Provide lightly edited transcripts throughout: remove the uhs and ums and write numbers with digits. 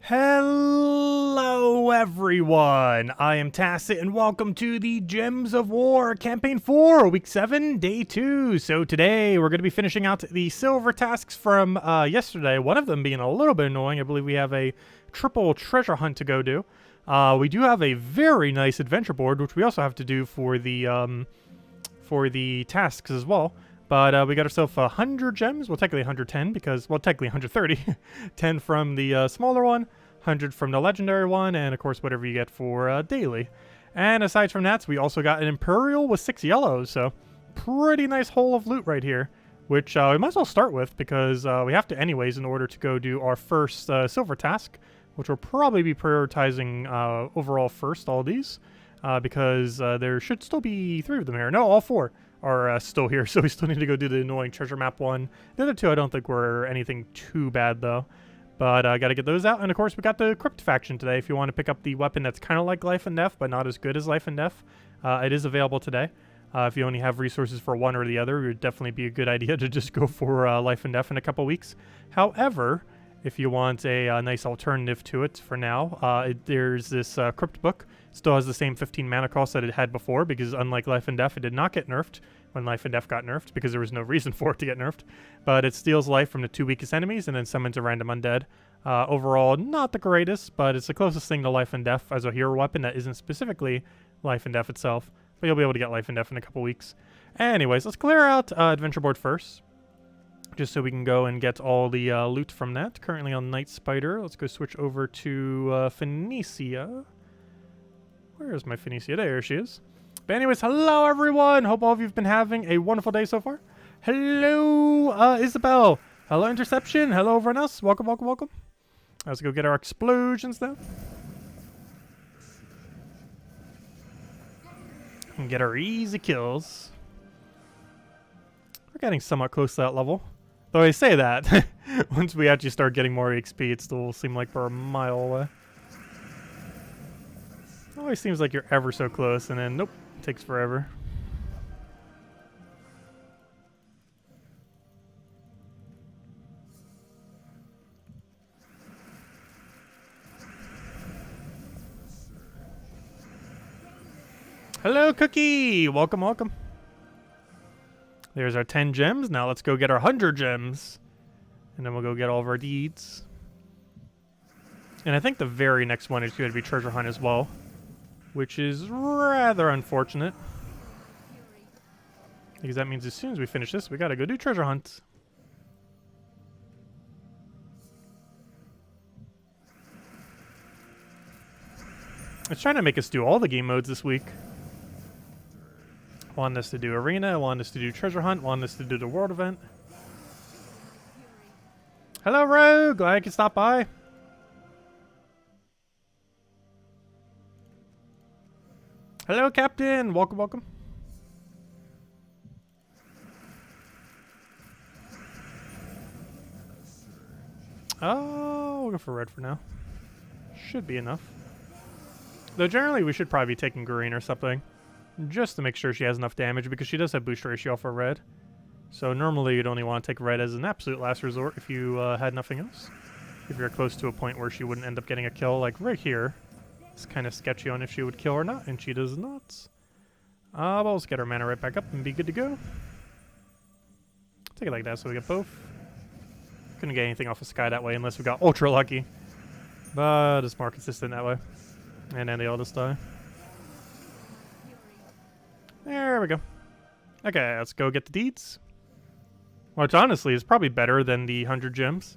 Hello everyone, I am Tacit and welcome to the Gems of War Campaign 4, Week 7, Day 2. So today we're going to be finishing out the silver tasks from yesterday, one of them being a little bit annoying. I believe we have a triple treasure hunt to go do. We do have a very nice adventure board, which we also have to do for the tasks as well. But we got ourselves 100 gems, well technically 110 because, well technically 130. 10 from the smaller one, 100 from the legendary one, and of course whatever you get for daily. And aside from that, we also got an Imperial with 6 yellows, so pretty nice haul of loot right here. Which we might as well start with because we have to anyways in order to go do our first silver task, which we'll probably be prioritizing overall first, all these. Because there should still be 3 of them here. No, all 4 are still here, so we still need to go do the annoying treasure map one. The other 2 I don't think were anything too bad though, but I gotta get those out. And of course we got the Crypt faction today. If you want to pick up the weapon that's kind of like Life and Death but not as good as Life and Death, it is available today. If you only have resources for one or the other, it would definitely be a good idea to just go for Life and Death in a couple weeks. However, if you want a nice alternative to it for now, there's this Crypt book. Still has the same 15 mana cost that it had before because unlike Life and Death, it did not get nerfed when Life and Death got nerfed because there was no reason for it to get nerfed. But it steals life from the 2 weakest enemies and then summons a random undead. Overall, not the greatest, but it's the closest thing to Life and Death as a hero weapon that isn't specifically Life and Death itself. But you'll be able to get Life and Death in a couple weeks. Anyways, let's clear out Adventure Board first, just so we can go and get all the loot from that. Currently on Night Spider. Let's go switch over to Phoenicia. Where is my Phoenicia? There she is. But anyways, hello everyone! Hope all of you've been having a wonderful day so far. Hello, Isabel. Hello, Interception. Hello, everyone else. Welcome, welcome, welcome. Let's go get our explosions now. And get our easy kills. We're getting somewhat close to that level. Though I say that, once we actually start getting more XP, it still will seem like we're a mile away. It always seems like you're ever so close, and then nope, it takes forever. Hello, Cookie! Welcome, welcome. There's our 10 gems. Now let's go get our 100 gems. And then we'll go get all of our deeds. And I think the very next one is going to be Treasure Hunt as well, which is rather unfortunate. Because that means as soon as we finish this, we gotta go do Treasure Hunt. It's trying to make us do all the game modes this week. Want us to do Arena, want us to do Treasure Hunt, want us to do the World Event. Hello, Rogue! Glad I could stop by. Hello, Captain! Welcome, welcome. Oh, we'll go for red for now. Should be enough. Though generally we should probably be taking green or something, just to make sure she has enough damage because she does have boost ratio for red. So normally you'd only want to take red as an absolute last resort if you had nothing else. If you're close to a point where she wouldn't end up getting a kill, like right here. It's kind of sketchy on if she would kill or not, and she does not. Well, let's get our mana right back up and be good to go. Take it like that so we get both. Couldn't get anything off of Sky that way unless we got ultra lucky. But it's more consistent that way. And then they all just die. There we go. Okay, let's go get the deeds. Which honestly is probably better than the 100 gems.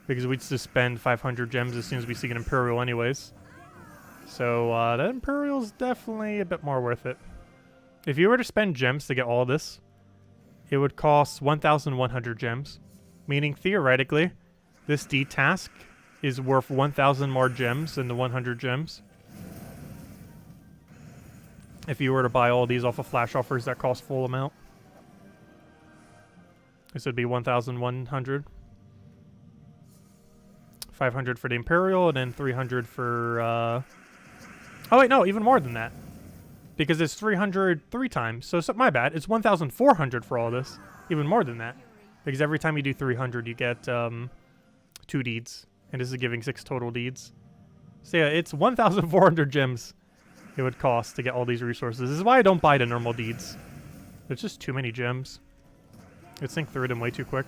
Because we'd just spend 500 gems as soon as we see an Imperial anyways. So that Imperial is definitely a bit more worth it. If you were to spend gems to get all this, it would cost 1,100 gems. Meaning theoretically, this deed task is worth 1,000 more gems than the 100 gems. If you were to buy all these off of flash offers that cost full amount. This would be 1,100. 500 for the Imperial, and then 300 for... Oh wait, no, even more than that. Because it's 300 3 times. So my bad, it's 1,400 for all this. Even more than that. Because every time you do 300, you get 2 deeds. And this is giving 6 total deeds. So yeah, it's 1,400 gems it would cost to get all these resources. This is why I don't buy the normal deeds. There's just too many gems. I'd sink through them way too quick.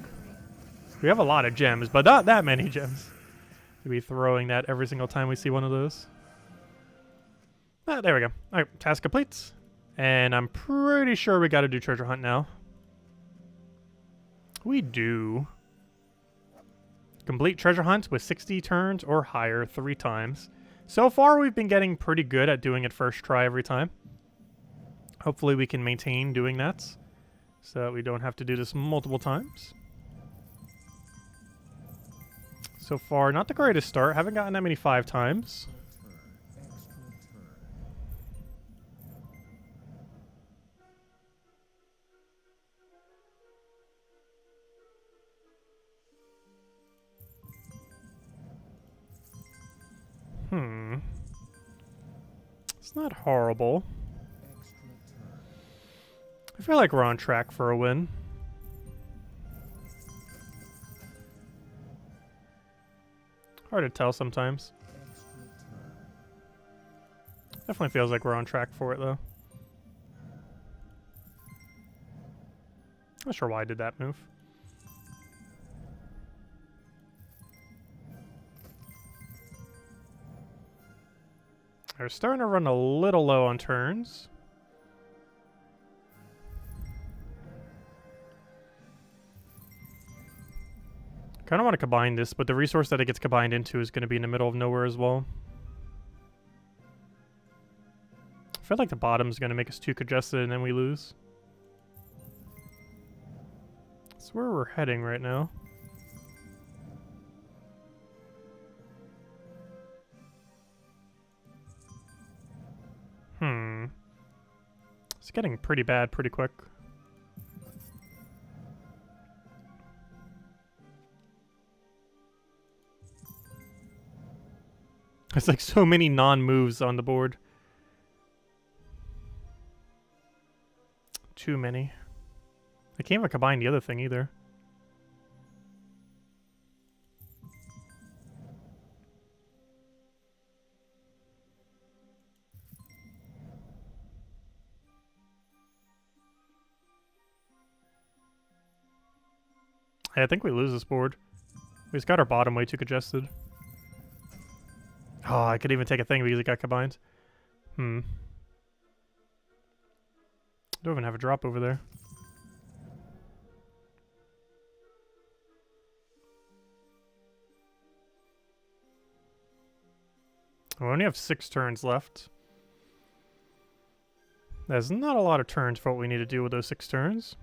We have a lot of gems, but not that many gems to be throwing that every single time we see one of those. Ah, there we go. Alright, task complete. And I'm pretty sure we gotta do treasure hunt now. We do. Complete treasure hunt with 60 turns or higher 3 times. So far, we've been getting pretty good at doing it first try every time. Hopefully we can maintain doing that so that we don't have to do this multiple times. So far, not the greatest start. Haven't gotten that many 5 times. It's not horrible. I feel like we're on track for a win. Hard to tell sometimes. Definitely feels like we're on track for it, though. Not sure why I did that move. We're starting to run a little low on turns. Kind of want to combine this, but the resource that it gets combined into is going to be in the middle of nowhere as well. I feel like the bottom's going to make us too congested and then we lose. That's where we're heading right now. It's getting pretty bad pretty quick. There's like so many non-moves on the board. Too many. I can't even combine the other thing either. I think we lose this board. We just got our bottom way too congested. Oh, I could even take a thing because it got combined. Don't even have a drop over there. We only have 6 turns left. There's not a lot of turns for what we need to do with those 6 turns.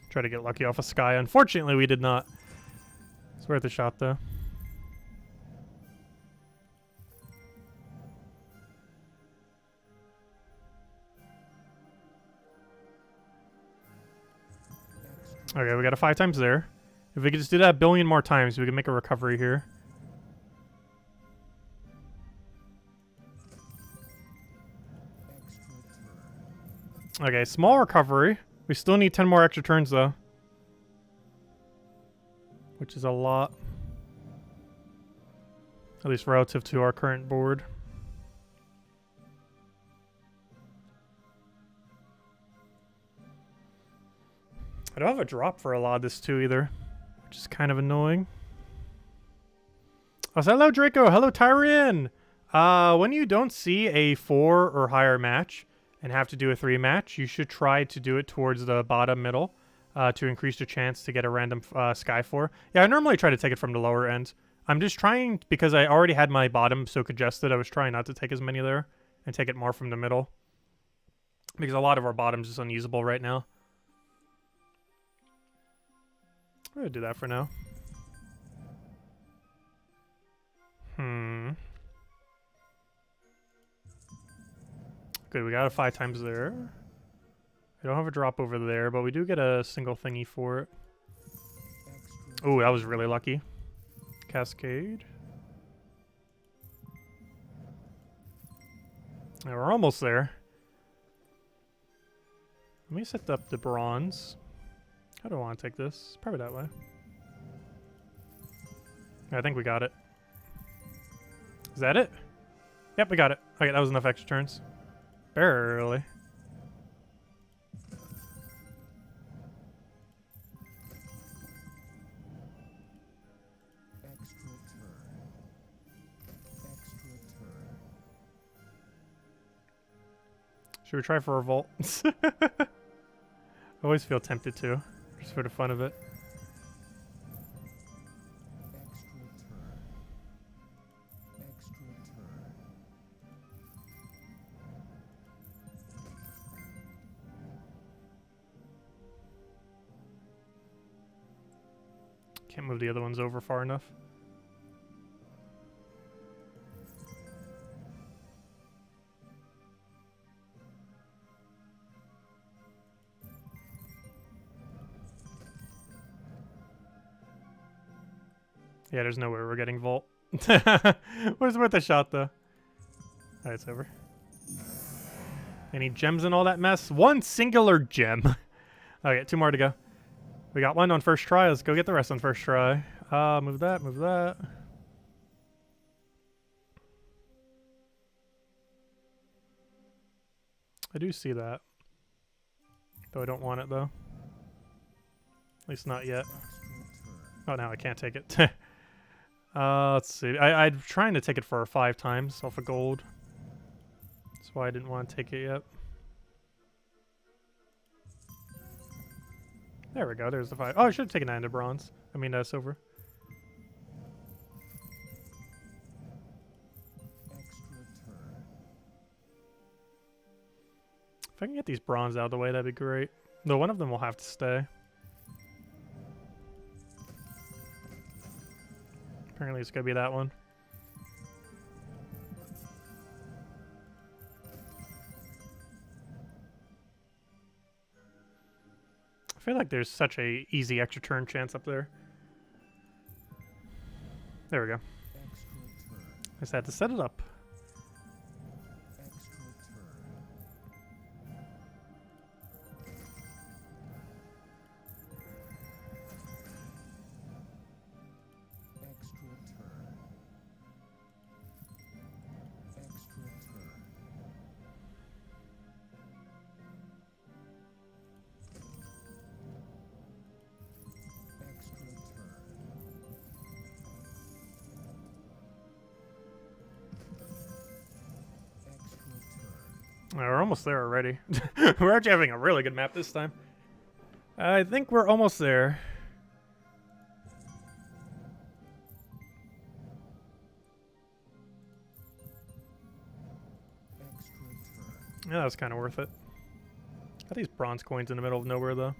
Try to get lucky off a sky. Unfortunately, we did not. It's worth a shot, though. Okay, we got a 5 times there. If we could just do that a billion more times, we can make a recovery here. Okay, small recovery. We still need 10 more extra turns, though. Which is a lot. At least relative to our current board. I don't have a drop for a lot of this, too, either. Which is kind of annoying. Oh, so hello, Draco. Hello, Tyrian. When you don't see a 4 or higher match and have to do a 3 match, you should try to do it towards the bottom middle to increase your chance to get a random Sky 4. Yeah, I normally try to take it from the lower end. I'm just trying, because I already had my bottom so congested, I was trying not to take as many there and take it more from the middle. Because a lot of our bottom's just unusable right now. I'm gonna do that for now. Good, we got a 5 times there. We don't have a drop over there, but we do get a single thingy for it. Oh, that was really lucky. Cascade. Now we're almost there. Let me set up the bronze. How do I want to take this? Probably that way. I think we got it. Is that it? Yep, we got it. Okay, that was enough extra turns. Barely. Should we try for a vault? I always feel tempted to, just for the fun of it. Can't move the other ones over far enough. Yeah, there's no way we're getting vault. What is worth a shot, though? Alright, it's over. Any gems in all that mess? One singular gem. Okay, 2 more to go. We got 1 on first try. Let's go get the rest on first try. Move that, move that. I do see that. Though I don't want it, though. At least not yet. Oh, now I can't take it. Let's see. I'm trying to take it for 5 times off of gold. That's why I didn't want to take it yet. There we go. There's the 5. Oh, I should have taken that into bronze. I mean, silver. If I can get these bronze out of the way, that'd be great. Though one of them will have to stay. Apparently it's gonna be that one. I feel like there's such a easy extra turn chance up there. There we go. I just had to set it up. We're almost there already. We're actually having a really good map this time. I think we're almost there. Yeah, that was kind of worth it. Got these bronze coins in the middle of nowhere, though.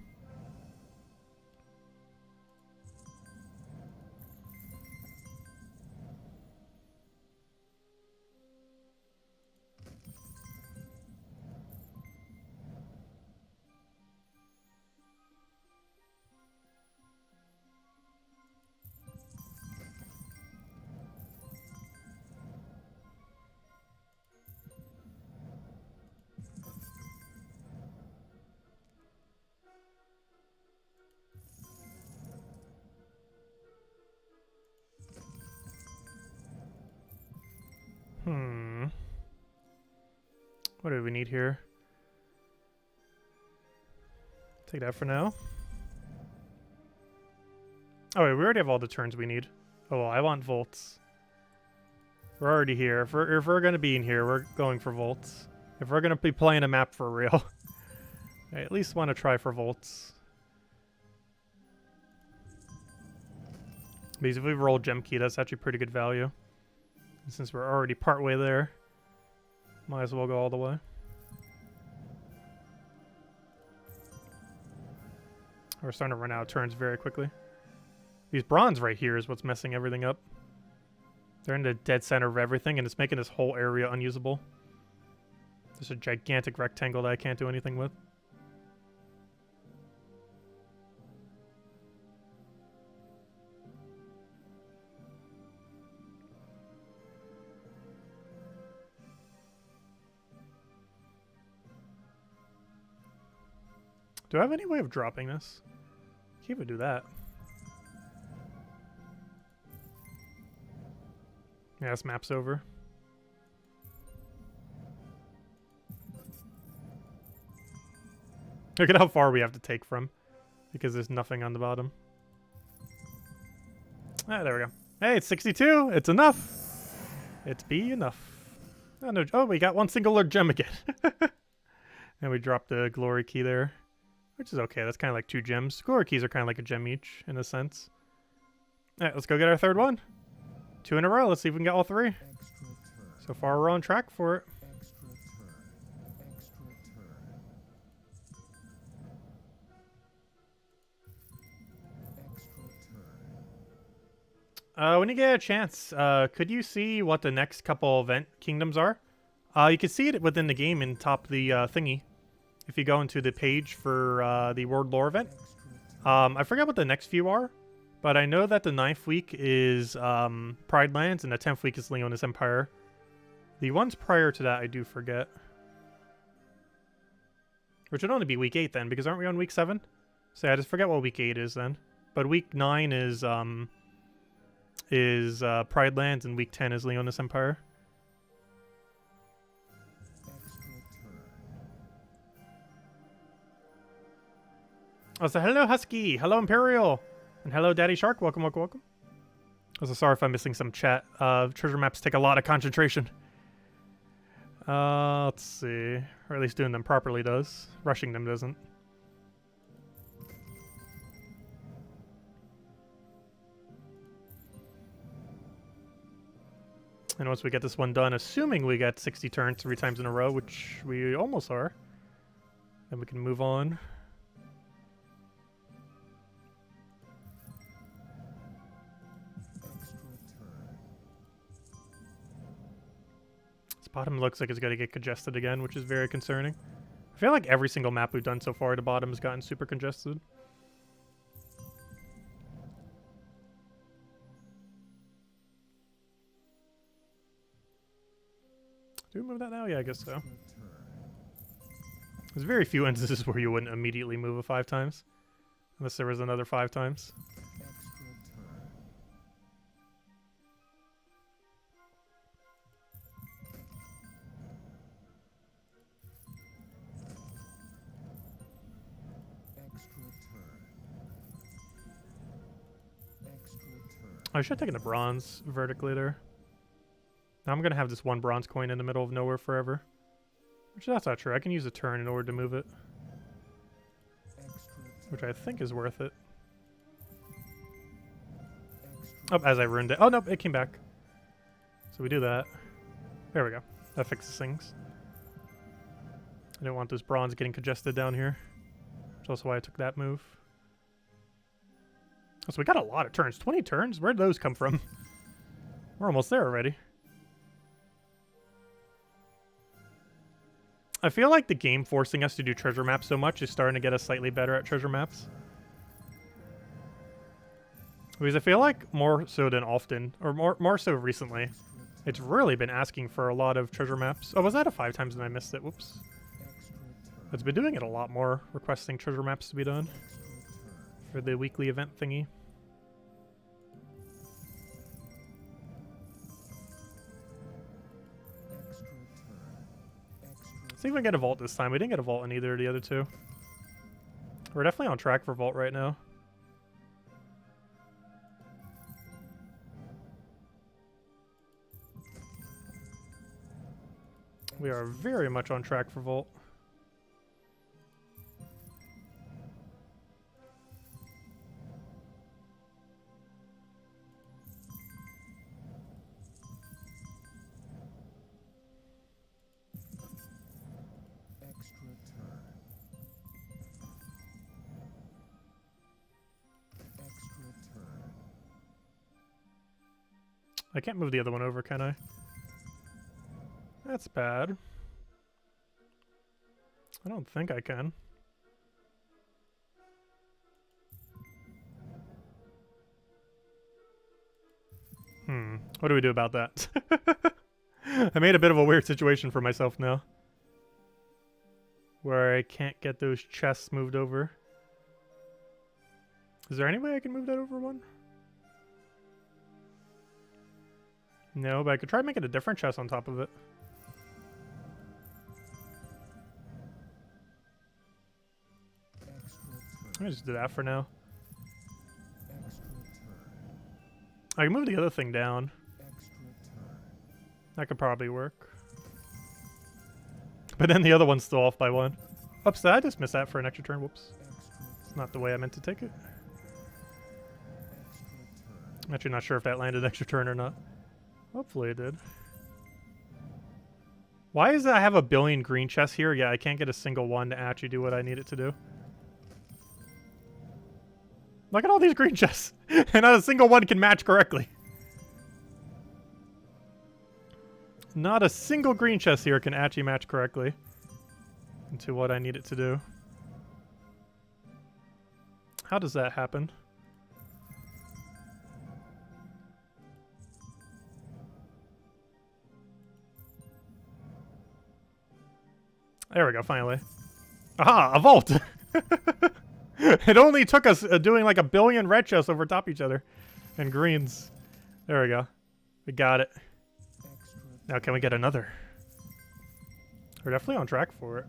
What do we need here? Take that for now. Oh wait, we already have all the turns we need. Oh well, I want volts. We're already here. If we're gonna be in here, we're going for volts. If we're gonna be playing a map for real, I at least want to try for volts. Because if we roll gem key, that's actually pretty good value. And since we're already partway there, might as well go all the way. We're starting to run out of turns very quickly. These bronze right here is what's messing everything up. They're in the dead center of everything, and it's making this whole area unusable. There's a gigantic rectangle that I can't do anything with. Do I have any way of dropping this? Can't even do that. Yeah, this map's over. Look at how far we have to take from, because there's nothing on the bottom. Ah, there we go. Hey, it's 62. It's enough. It's be enough. Oh, no. Oh, we got one singular gem again. And we dropped the glory key there, which is okay. That's kind of like 2 gems. Glory keys are kind of like a gem each, in a sense. All right, let's go get our 3rd one. 2 in a row. Let's see if we can get all 3. So far, we're on track for it. When you get a chance, could you see what the next couple event kingdoms are? You can see it within the game in top of the thingy. If you go into the page for the World Lore event. I forget what the next few are, but I know that the 9th week is Pride Lands and the 10th week is Leonis Empire. The ones prior to that I do forget. Which would only be week 8 then, because aren't we on week 7? So yeah, I just forget what week 8 is then. But week 9 is Pride Lands, and week 10 is Leonis Empire. Oh, so hello Husky, hello Imperial, and hello Daddy Shark. Welcome, welcome, welcome. Also, sorry if I'm missing some chat. Treasure maps take a lot of concentration. Let's see, or at least doing them properly does. Rushing them doesn't. And once we get this one done, assuming we get 60 turns 3 times in a row, which we almost are, then we can move on. This bottom looks like it's going to get congested again, which is very concerning. I feel like every single map we've done so far, the bottom has gotten super congested. Do we move that now? Yeah, I guess so. There's very few instances where you wouldn't immediately move it 5 times. Unless there was another 5 times. I should have taken the bronze vertically there. Now I'm going to have this 1 bronze coin in the middle of nowhere forever. Which that's not true. I can use a turn in order to move it. Which I think is worth it. Oh, as I ruined it. Oh, no, it came back. So we do that. There we go. That fixes things. I didn't want this bronze getting congested down here. Which is also why I took that move. Oh, so we got a lot of turns. 20 turns? Where'd those come from? We're almost there already. I feel like the game forcing us to do treasure maps so much is starting to get us slightly better at treasure maps. Because I feel like more so than often, or more so recently, it's really been asking for a lot of treasure maps. Oh, was that a 5 times and I missed it? Whoops. It's been doing it a lot more, requesting treasure maps to be done for the weekly event thingy. Let's see if we can get a vault this time. We didn't get a vault in either of the other 2. We're definitely on track for vault right now. We are very much on track for vault. I can't move the other one over, can I? That's bad. I don't think I can. What do we do about that? I made a bit of a weird situation for myself now. where I can't get those chests moved over. Is there any way I can move that over one? No, but I could try making a different chest on top of it. Let me just do that for now. I can move the other thing down. That could probably work. But then the other one's still off by 1. Oops, did I just miss that for an extra turn? Whoops. It's not the way I meant to take it. I'm actually not sure if that landed extra turn or not. Hopefully it did. Why is it I have a billion green chests here? Yeah, I can't get a single one to actually do what I need it to do. Look at all these green chests. And not a single one can match correctly. Not a single green chest here can actually match correctly into what I need it to do. How does that happen? There we go, finally. Aha, a vault! It only took us doing like a billion red chests over top each other. And greens. There we go. We got it. Now can we get another? We're definitely on track for it.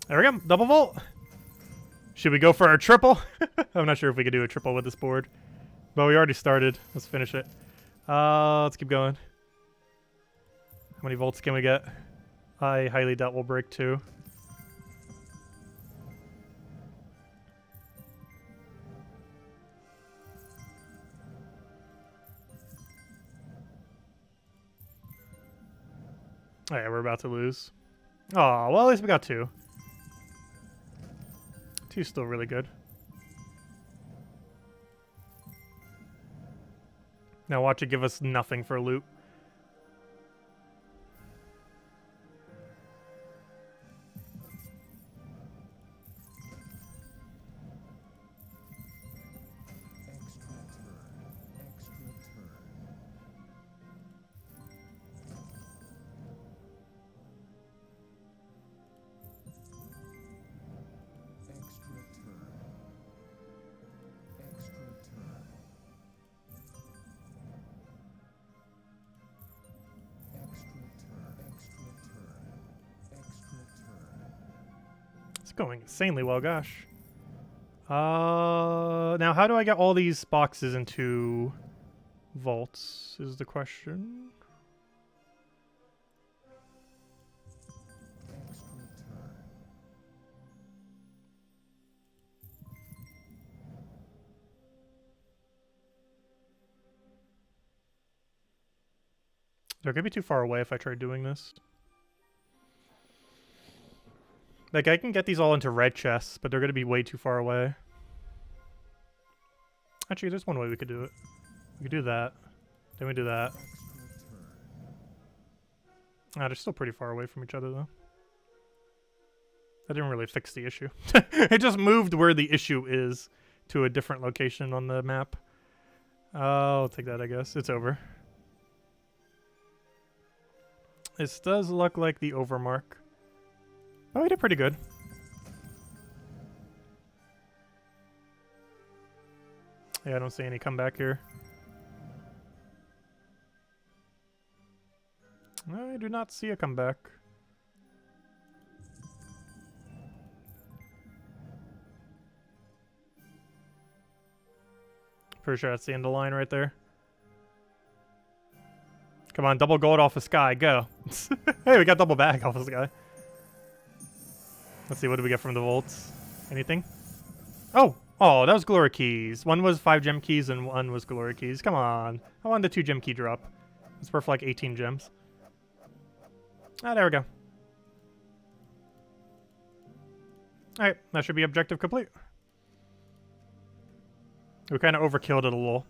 There we go, double vault. Should we go for our triple? I'm not sure if we could do a triple with this board. But we already started. Let's finish it. Let's keep going. How many volts can we get? I highly doubt we'll break 2. Oh yeah, we're about to lose. Oh, well at least we got 2. 2's still really good. Now watch it give us nothing for loot. Going insanely well, gosh. Now how do I get all these boxes into vaults is the question. They're gonna be too far away if I try doing this. Like, I can get these all into red chests, but they're going to be way too far away. Actually, there's one way we could do it. We could do that. Then we do that. Ah, they're still pretty far away from each other, though. That didn't really fix the issue. It just moved where the issue is to a different location on the map. I'll take that, I guess. It's over. This does look like the over mark. Oh, we did pretty good. Yeah, I don't see any comeback here. I do not see a comeback. Pretty sure that's the end of the line right there. Come on, double gold off the sky, go. Hey, we got double back off the sky. Let's see, what do we get from the vaults? Anything? Oh! Oh, that was glory keys. One was 5 gem keys and one was glory keys. Come on. I wanted the 2 gem key drop. It's worth like 18 gems. Ah, there we go. Alright, that should be objective complete. We kind of overkilled it a little.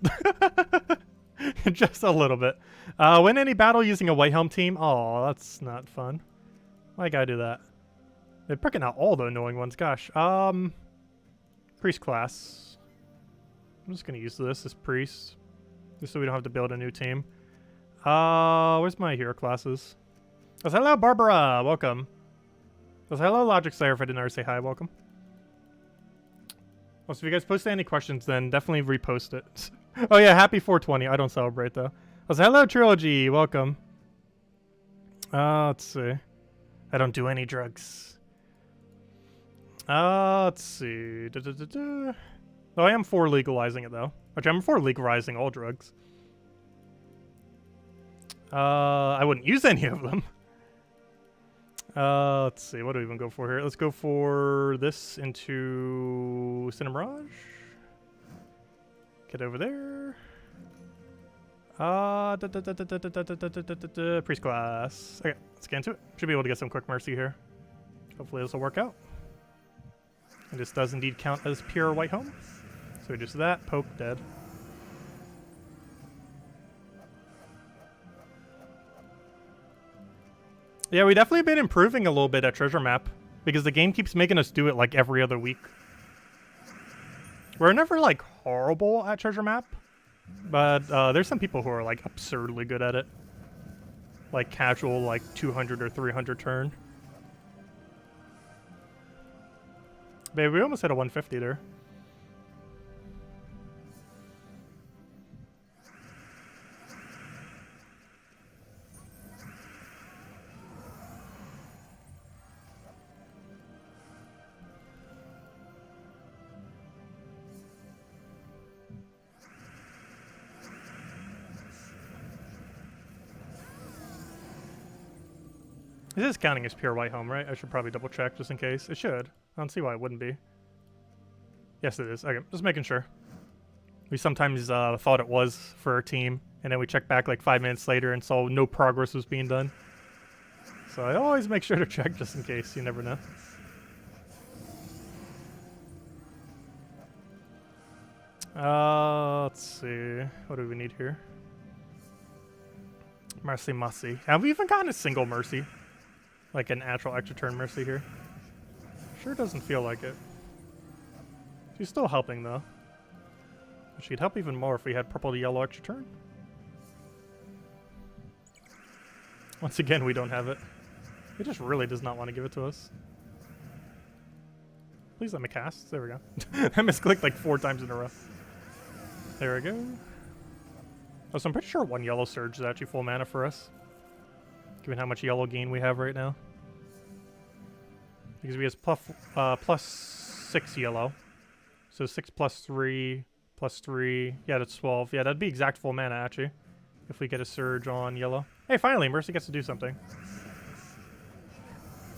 Just a little bit. Win any battle using a white helm team? Oh, that's not fun. Why gotta do that? They're picking out all the annoying ones. Gosh. Priest class. I'm just gonna use this as priest, just so we don't have to build a new team. Where's my hero classes? Oh, hello, Barbara. Welcome. Oh, hello, Logic Slayer. If I didn't already say hi, welcome. Oh, so if you guys post any questions, then definitely repost it. Oh yeah, happy 420. I don't celebrate though. Oh, so hello, Trilogy. Welcome. Let's see. I don't do any drugs. Let's see. Oh, I am for legalizing it though. Which I'm for legalizing all drugs. I wouldn't use any of them. Let's see. What do we even go for here? Let's go for this into Cinemirage. Get over there. Priest class. Okay, let's get into it. Should be able to get some quick mercy here. Hopefully this will work out. And this does indeed count as pure white home. So just that, poke, dead. Yeah, we definitely been improving a little bit at treasure map because the game keeps making us do it like every other week. We're never like horrible at treasure map, but there's some people who are like absurdly good at it. Like casual, like 200 or 300 turn. Babe, we almost hit a 150 there. This is counting as pure white home, right? I should probably double check just in case. It should. I don't see why it wouldn't be. Yes, it is. Okay, just making sure. We sometimes thought it was for our team, and then we checked back like 5 minutes later and saw no progress was being done. So I always make sure to check just in case. You never know. Let's see. What do we need here? Mercy, Mercy. Have we even gotten a single Mercy? Like an actual extra turn Mercy here? Sure doesn't feel like it. She's still helping though. She'd help even more if we had purple to yellow extra turn. Once again, we don't have it. It just really does not want to give it to us. Please let me cast. There we go. I misclicked like 4 times in a row. There we go. Oh, so I'm pretty sure 1 yellow surge is actually full mana for us, given how much yellow gain we have right now. Because we have plus 6 yellow. So 6 plus 3 plus 3. Yeah, that's 12. Yeah, that'd be exact full mana, actually, if we get a surge on yellow. Hey, finally, Mercy gets to do something.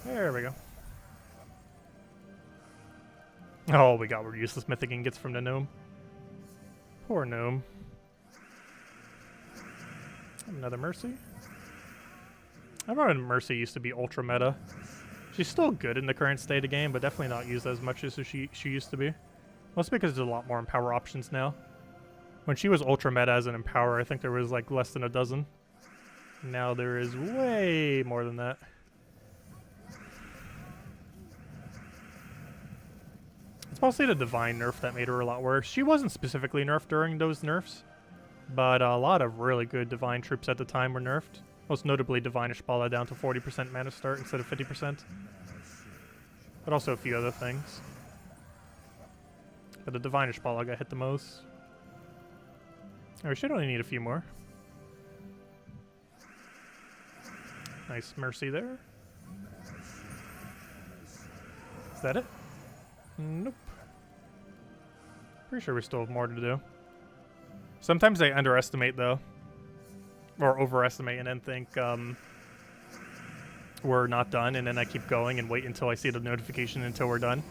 There we go. Oh, we got where useless mythic ingots from the gnome. Poor gnome. Another Mercy. I remember when Mercy used to be ultra meta. She's still good in the current state of the game, but definitely not used as much as she used to be. Mostly because there's a lot more Empower options now. When she was ultra meta as an Empower, I think there was like less than a dozen. Now there is way more than that. It's mostly the Divine nerf that made her a lot worse. She wasn't specifically nerfed during those nerfs, but a lot of really good Divine troops at the time were nerfed. Most notably Divine Ishbala down to 40% mana start instead of 50%. But also a few other things. But the Divine Ishbala got hit the most. Oh, we should only need a few more. Nice Mercy there. Is that it? Nope. Pretty sure we still have more to do. Sometimes I underestimate though. Or overestimate and then think we're not done, and then I keep going and wait until I see the notification until we're done.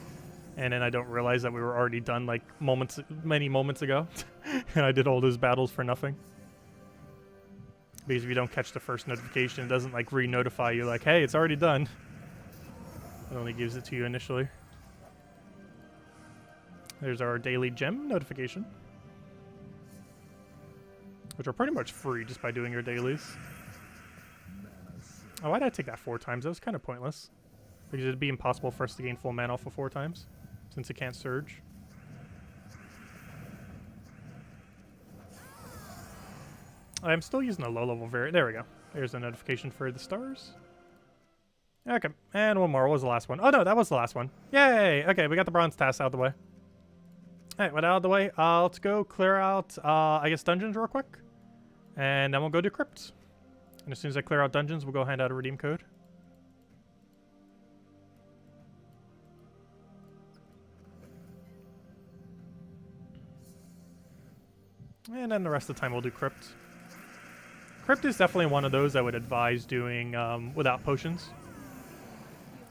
And then I don't realize that we were already done like many moments ago. And I did all those battles for nothing. Because if you don't catch the first notification, it doesn't like re-notify you like, hey, it's already done. It only gives it to you initially. There's our daily gem notification. which are pretty much free just by doing your dailies. Oh, why did I take that 4 times? That was kind of pointless. Because it'd be impossible for us to gain full mana off of 4 times, since it can't surge. I'm still using a low-level variant. There we go. There's a notification for the stars. Okay, and one more. What was the last one? Oh, no, that was the last one. Yay! Okay, we got the bronze task out of the way. All right, out of the way. Let's go clear out, I guess, dungeons real quick. And then we'll go do Crypt. And as soon as I clear out dungeons, we'll go hand out a redeem code. And then the rest of the time we'll do Crypt. Crypt is definitely one of those I would advise doing without potions.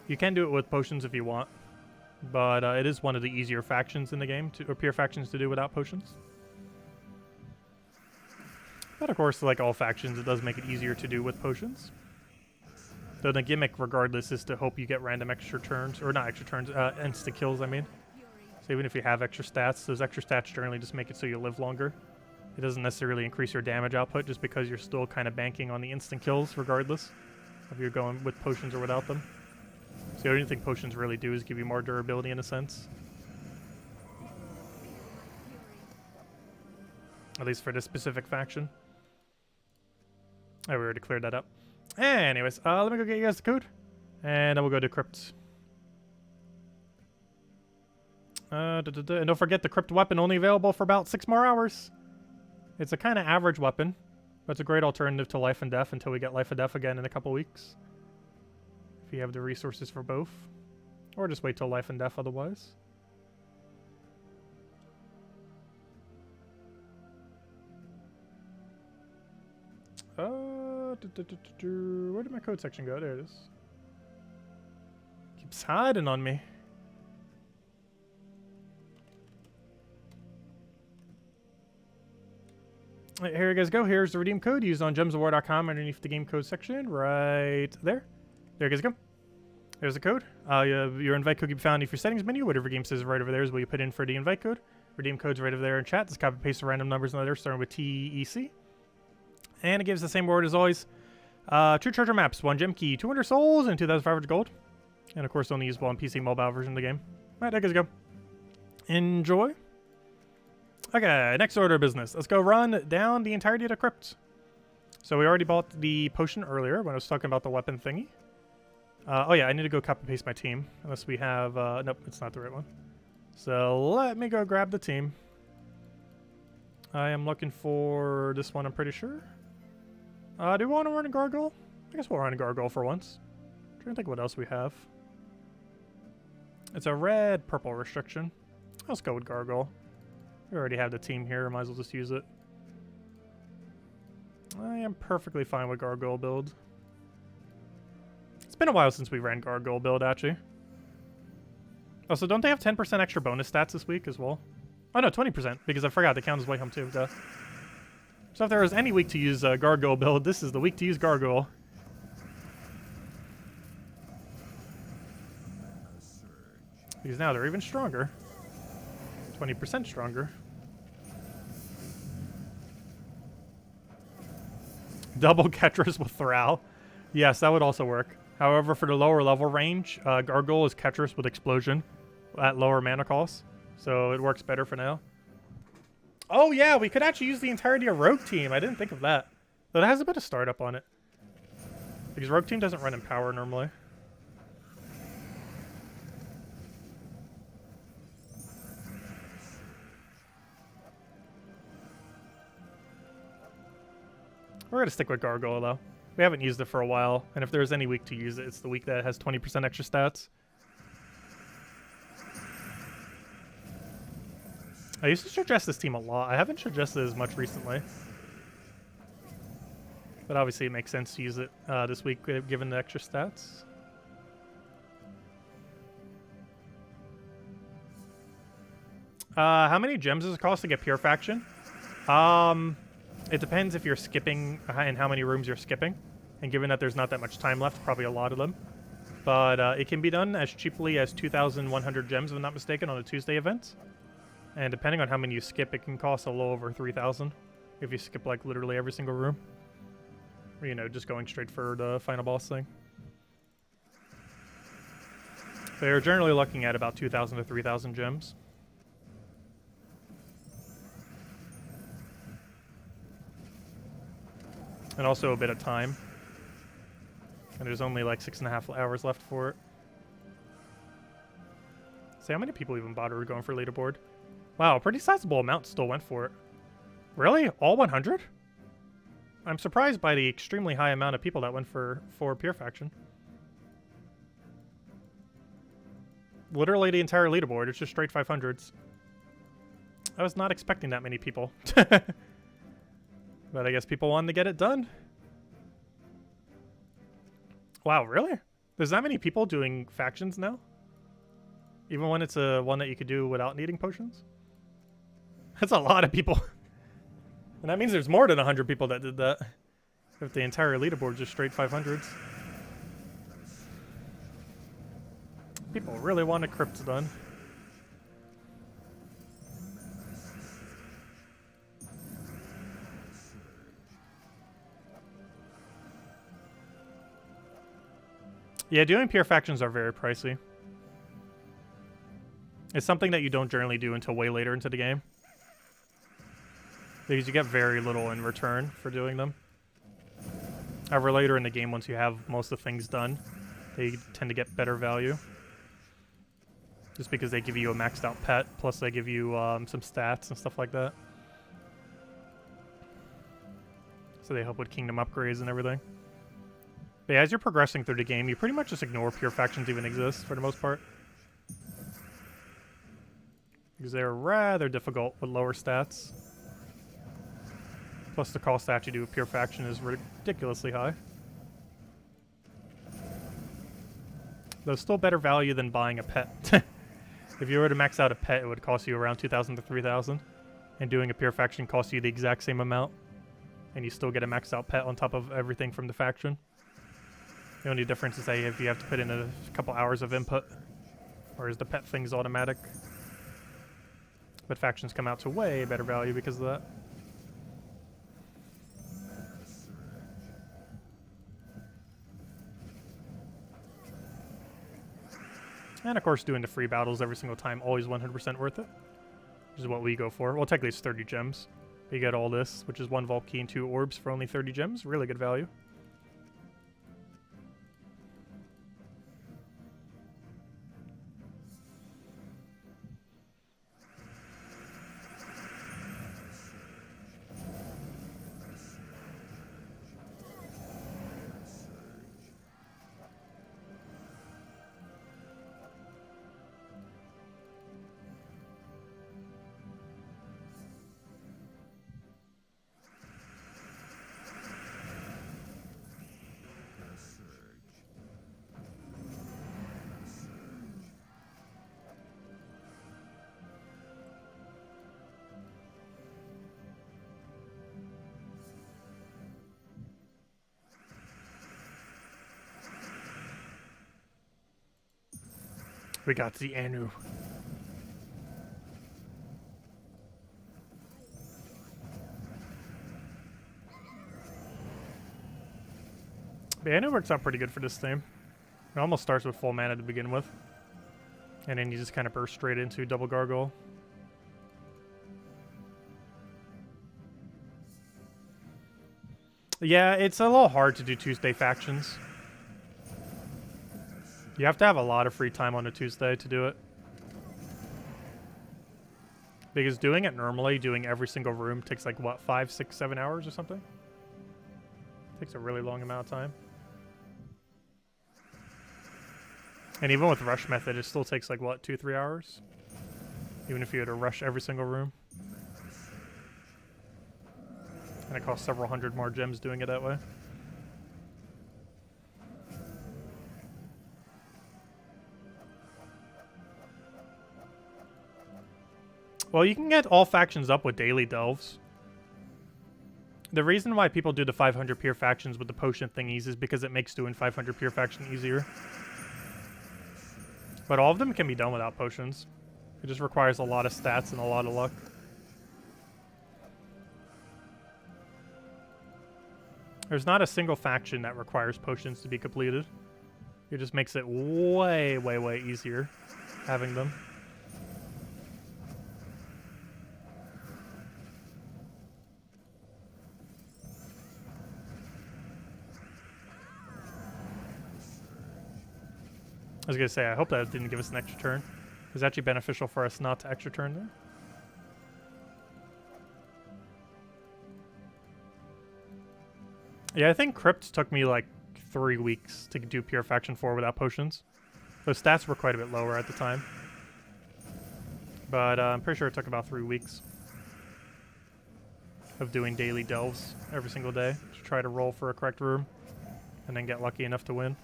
You can do it with potions if you want, but it is one of the easier factions in the game, or pure factions to do without potions. But of course, like all factions, it does make it easier to do with potions. Though the gimmick, regardless, is to hope you get random extra turns, or not extra turns, instant kills, I mean. So even if you have extra stats, those extra stats generally just make it so you live longer. It doesn't necessarily increase your damage output just because you're still kind of banking on the instant kills regardless if you're going with potions or without them. So the only thing potions really do is give you more durability in a sense. At least for this specific faction. Oh, we already cleared that up. Anyways, let me go get you guys the code. And then we'll go to Crypt. And don't forget the Crypt weapon only available for about 6 more hours. It's a kind of average weapon, but it's a great alternative to Life and Death until we get Life and Death again in a couple weeks. If you have the resources for both. Or just wait till Life and Death otherwise. Where did my code section go? There it is. Keeps hiding on me. Right, here you guys go. Here's the redeem code used on gemsofwar.com underneath the game code section right there. There you guys go. There's the code. Your invite code can be found in your settings menu. Whatever game says right over there is what you put in for the invite code. Redeem code's right over there in chat. Just copy and paste the random numbers in there starting with TEC. And it gives the same word as always. 2 treasure maps, 1 gem key, 200 souls, and 2,500 gold. And of course only usable on PC mobile version of the game. Alright, there you guys go. Enjoy. Okay, next order of business. Let's go run down the entirety of the Crypt. So we already bought the potion earlier when I was talking about the weapon thingy. Oh yeah, I need to go copy and paste my team. Unless we have... nope, it's not the right one. So let me go grab the team. I am looking for this one, I'm pretty sure. Do we want to run a gargoyle? I guess we'll run a gargoyle for once. I'm trying to think what else we have. It's a red-purple restriction. Let's go with gargoyle. We already have the team here, might as well just use it. I am perfectly fine with gargoyle build. It's been a while since we ran gargoyle build, actually. Also, don't they have 10% extra bonus stats this week as well? Oh no, 20%, because I forgot the count is way home too. Duh. So if there was any week to use gargoyle build, this is the week to use gargoyle. Because now they're even stronger. 20% stronger. Double Ketras with Thrall. Yes, that would also work. However, for the lower level range, Gargoyle is Ketras with Explosion at lower mana cost. So it works better for now. Oh yeah, we could actually use the entirety of Rogue Team. I didn't think of that. But it has a bit of startup on it. Because Rogue Team doesn't run in power normally. We're going to stick with Gargoyle, though. We haven't used it for a while, and if there's any week to use it, it's the week that has 20% extra stats. I used to suggest this team a lot. I haven't suggested it as much recently. But obviously it makes sense to use it this week, given the extra stats. How many gems does it cost to get Pure Faction? It depends if you're skipping and how many rooms you're skipping. And given that there's not that much time left, probably a lot of them. But it can be done as cheaply as 2,100 gems, if I'm not mistaken, on a Tuesday event. And depending on how many you skip, it can cost a little over 3,000. if you skip like literally every single room. Or, you know, just going straight for the final boss thing. They're generally looking at about 2,000 to 3,000 gems. And also a bit of time. And there's only like 6.5 hours left for it. See how many people even bothered going for leaderboard? Wow, a pretty sizable amount still went for it. Really? All 100? I'm surprised by the extremely high amount of people that went for Pure Faction. Literally the entire leaderboard, it's just straight 500s. I was not expecting that many people. But I guess people wanted to get it done. Wow, really? There's that many people doing factions now? Even when it's a one that you could do without needing potions? That's a lot of people. And that means there's more than 100 people that did that. If the entire leaderboard just straight 500s. People really want a Crypt done. Yeah, doing pure factions are very pricey. It's something that you don't generally do until way later into the game. Because you get very little in return for doing them. However, later in the game, once you have most of the things done, they tend to get better value. Just because they give you a maxed out pet, plus they give you some stats and stuff like that. So they help with kingdom upgrades and everything. But yeah, as you're progressing through the game, you pretty much just ignore pure factions even exist for the most part. Because they're rather difficult with lower stats. Plus the cost to actually do a pure faction is ridiculously high. Though still better value than buying a pet. If you were to max out a pet, it would cost you around 2,000 to 3,000. And doing a pure faction costs you the exact same amount. And you still get a maxed out pet on top of everything from the faction. The only difference is that if you have to put in a couple hours of input. Whereas the pet thing's automatic. But factions come out to way better value because of that. And of course, doing the free battles every single time, always 100% worth it. Which is what we go for. Well, technically it's 30 gems. But you get all this, which is 1 Vault Key and 2 orbs for only 30 gems. Really good value. We got the Anu. The Anu works out pretty good for this theme. It almost starts with full mana to begin with. And then you just kind of burst straight into double gargoyle. Yeah, it's a little hard to do Tuesday factions. You have to have a lot of free time on a Tuesday to do it. Because doing it normally, doing every single room takes like, what, 5, 6, 7 hours or something? Takes a really long amount of time. And even with rush method, it still takes like, what, 2, 3 hours? Even if you had to rush every single room. And it costs several hundred more gems doing it that way. Well, you can get all factions up with daily delves. The reason why people do the 500 pure factions with the potion thingies is because it makes doing 500 pure faction easier. But all of them can be done without potions. It just requires a lot of stats and a lot of luck. There's not a single faction that requires potions to be completed. It just makes it way, way, way easier having them. I was gonna say, I hope that didn't give us an extra turn. It was actually beneficial for us not to extra turn there. Yeah, I think Crypt took me like 3 weeks to do Pure Faction 4 without potions. Those stats were quite a bit lower at the time. But I'm pretty sure it took about 3 weeks of doing daily delves every single day to try to roll for a correct room and then get lucky enough to win.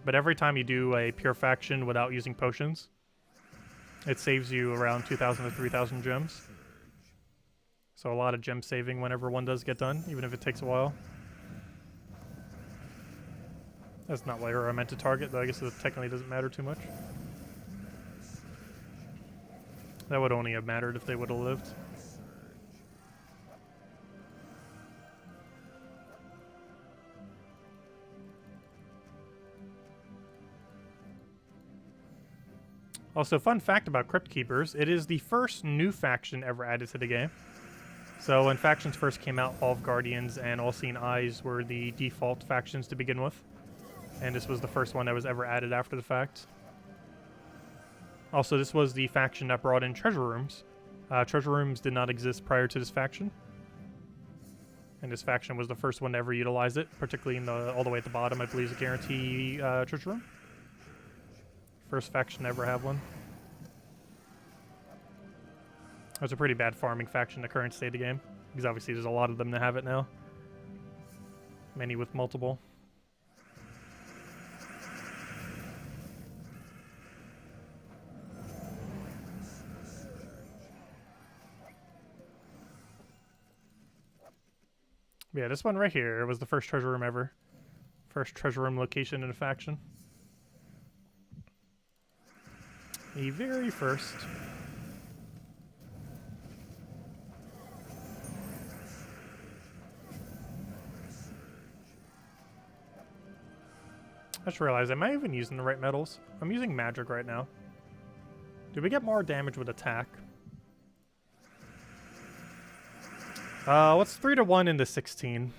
But every time you do a Pure Faction without using potions, it saves you around 2,000 to 3,000 gems. So a lot of gem saving whenever one does get done, even if it takes a while. That's not where I meant to target, though I guess it technically doesn't matter too much. That would only have mattered if they would have lived. Also, fun fact about Crypt Keepers, it is the first new faction ever added to the game. So when factions first came out, All of Guardians and All Seeing Eyes were the default factions to begin with. And this was the first one that was ever added after the fact. Also, this was the faction that brought in treasure rooms. Treasure rooms did not exist prior to this faction. And this faction was the first one to ever utilize it, particularly in the all the way at the bottom, I believe is a guarantee treasure room. First faction to ever have one. It was a pretty bad farming faction in the current state of the game, because obviously there's a lot of them that have it now. Many with multiple. Yeah, this one right here was the first treasure room ever. First treasure room location in a faction. The very first. I just realized, am I even using the right metals? I'm using magic right now. Do we get more damage with attack? What's 3 to 1 into 16?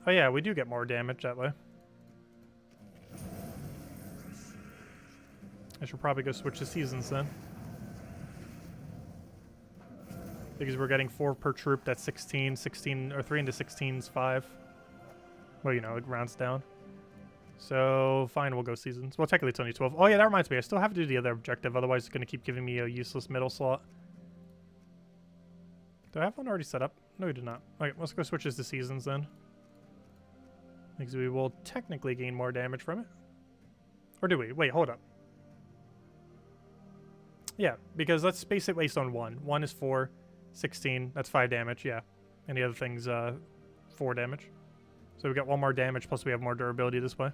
Oh yeah, we do get more damage that way. I should probably go switch to seasons then. Because we're getting 4 per troop, that's 16, 16, or 3 into 16 is 5. Well, you know, it rounds down. So, fine, we'll go seasons. Well, technically it's only 12. Oh yeah, that reminds me, I still have to do the other objective, otherwise it's going to keep giving me a useless middle slot. Do I have one already set up? No, we do not. Okay, let's go switch this to seasons then. Because we will technically gain more damage from it. Or do we? Wait, hold up. Yeah, because let's base it based on 1. 1 is 4, 16, that's 5 damage, yeah. And the other thing's 4 damage. So we got 1 more damage, plus we have more durability this way.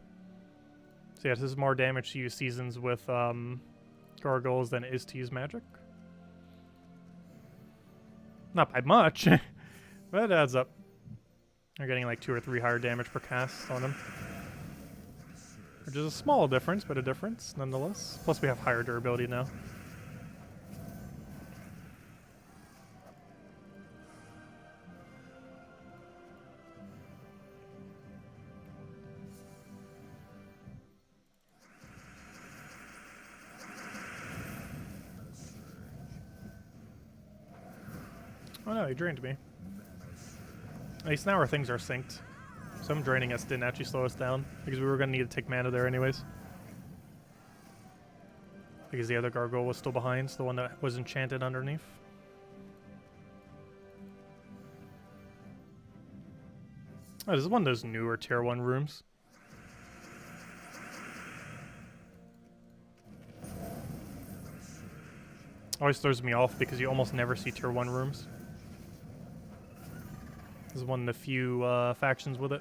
So yeah, this is more damage to use seasons with gargoyles than it is to use magic. Not by much, but it adds up. They're getting like 2 or 3 higher damage per cast on them. Which is a small difference, but a difference nonetheless. Plus we have higher durability now. Oh no, he drained me. At least now our things are synced. Some draining us didn't actually slow us down, because we were going to need to take mana there anyways. Because the other gargoyle was still behind, so the one that was enchanted underneath. Oh, this is one of those newer tier 1 rooms. Always throws me off because you almost never see tier 1 rooms. This is one of the few factions with it.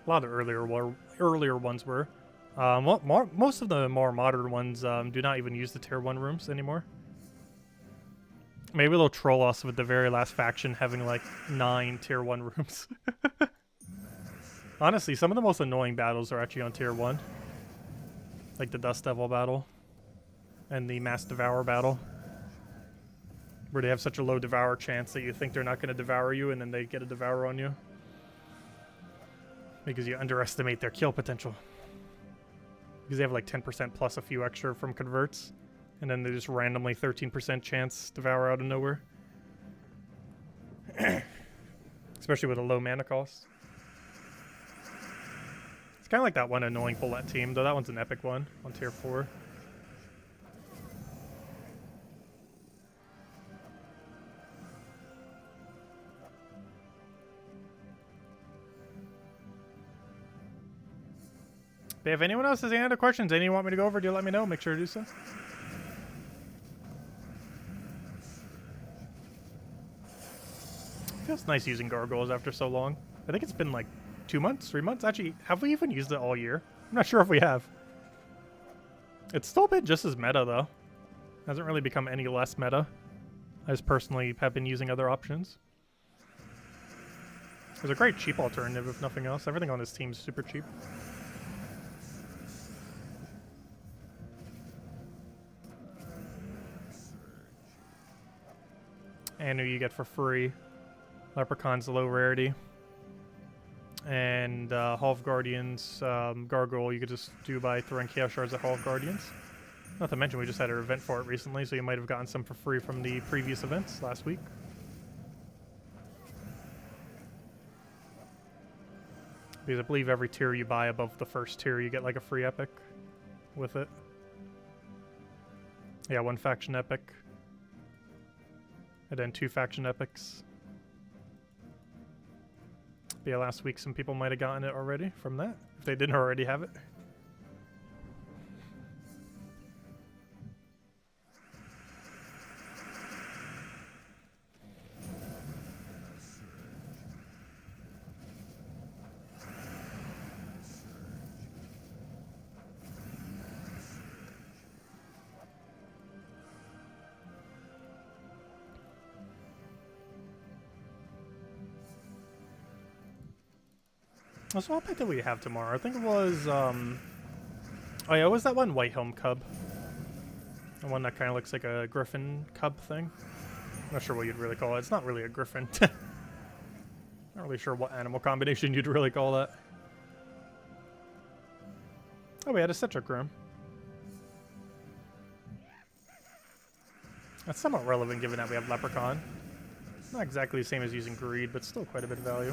A lot of the earlier ones were. Most of the more modern ones do not even use the tier 1 rooms anymore. Maybe they'll troll us with the very last faction having like 9 tier 1 rooms. Honestly, some of the most annoying battles are actually on tier 1. Like the Dust Devil battle and the Mass Devour battle, where they have such a low Devour chance that you think they're not going to devour you, and then they get a Devour on you. Because you underestimate their kill potential. Because they have like 10% plus a few extra from converts. And then they just randomly 13% chance Devour out of nowhere. Especially with a low mana cost. It's kind of like that one annoying bullet team, though that one's an epic one on tier 4. But if anyone else has any other questions, any you want me to go over, do let me know. Make sure to do so. Feels nice using gargoyles after so long. I think it's been like 2 months, 3 months. Actually, have we even used it all year? I'm not sure if we have. It's still been just as meta, though. Hasn't really become any less meta. I just personally have been using other options. It's a great cheap alternative, if nothing else. Everything on this team is super cheap. And who you get for free. Leprechaun's low rarity. And Hall of Guardians, Gargoyle, you could just do by throwing Chaos Shards at Hall of Guardians. Not to mention, we just had an event for it recently, so you might have gotten some for free from the previous events last week. Because I believe every tier you buy above the first tier, you get like a free epic with it. Yeah, 1 faction epic. And then 2 faction epics. But yeah, last week some people might have gotten it already from that, if they didn't already have it. So what pet did we have tomorrow? I think it was, oh yeah, it was that one White Helm Cub. The one that kind of looks like a Griffin Cub thing. I'm not sure what you'd really call it. It's not really a Griffin. Not really sure what animal combination you'd really call that. Oh, we had a Citric Room. That's somewhat relevant given that we have Leprechaun. Not exactly the same as using Greed, but still quite a bit of value.